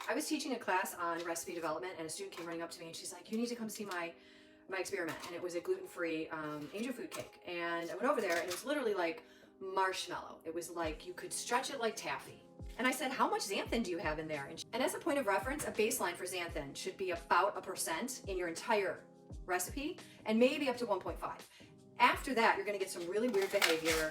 I was teaching a class on recipe development, and a student came running up to me and she's like, you need to come see my experiment. And it was a gluten-free angel food cake. And I went over there and it was literally like marshmallow. It was like you could stretch it like taffy. And I said, how much xanthan do you have in there? And as a point of reference, a baseline for xanthan should be about 1% in your entire recipe, and maybe up to 1.5. After that, you're gonna get some really weird behavior.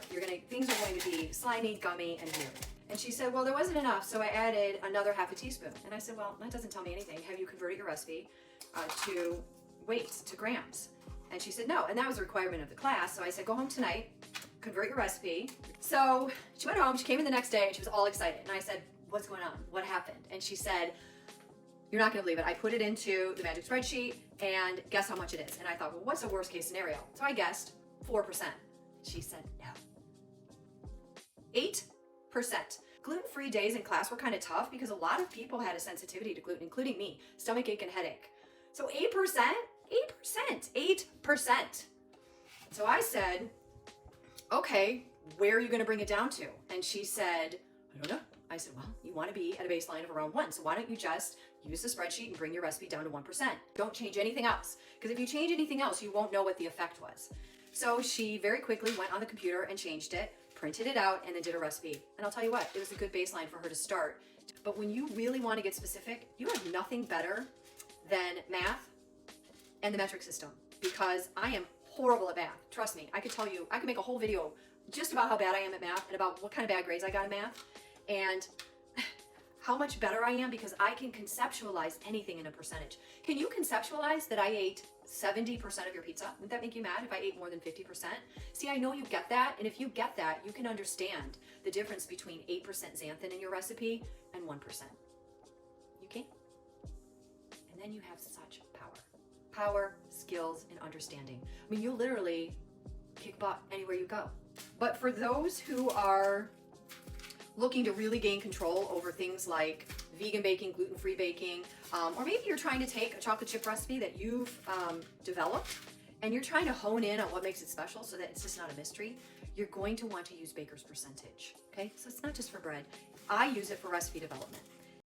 Things are going to be slimy, gummy, and weird. And she said, well, there wasn't enough, so I added another half a teaspoon. And I said, well, that doesn't tell me anything. Have you converted your recipe to weights, to grams? And she said, no, and that was a requirement of the class. So I said, go home tonight, convert your recipe. So she went home, she came in the next day, and she was all excited. And I said, what's going on? What happened? And she said, you're not gonna believe it. I put it into the magic spreadsheet, and guess how much it is? And I thought, well, what's the worst case scenario? So I guessed 4%. She said, no. 8%. Gluten-free days in class were kind of tough because a lot of people had a sensitivity to gluten, including me, stomach ache and headache. So 8%, 8%. So I said, okay, where are you gonna bring it down to? And she said, I don't know. I said, well, you wanna be at a baseline of around 1, so why don't you just use the spreadsheet and bring your recipe down to 1%. Don't change anything else, because if you change anything else, you won't know what the effect was. So she very quickly went on the computer and changed it, printed it out, and then did a recipe. And I'll tell you what, it was a good baseline for her to start. But when you really want to get specific, you have nothing better than math and the metric system, because I am horrible at math. Trust me, I could tell you, I could make a whole video just about how bad I am at math and about what kind of bad grades I got in math and how much better I am because I can conceptualize anything in a percentage. Can you conceptualize that I ate 70% of your pizza? Would that make you mad if I ate more than 50%? See, I know you get that, and if you get that, you can understand the difference between 8% xanthan in your recipe and 1%. You can? And then you have such power. Power, skills, and understanding. I mean, you literally kick butt anywhere you go. But for those who are looking to really gain control over things like vegan baking, gluten-free baking, or maybe you're trying to take a chocolate chip recipe that you've developed and you're trying to hone in on what makes it special so that it's just not a mystery, you're going to want to use Baker's Percentage, okay? So it's not just for bread. I use it for recipe development.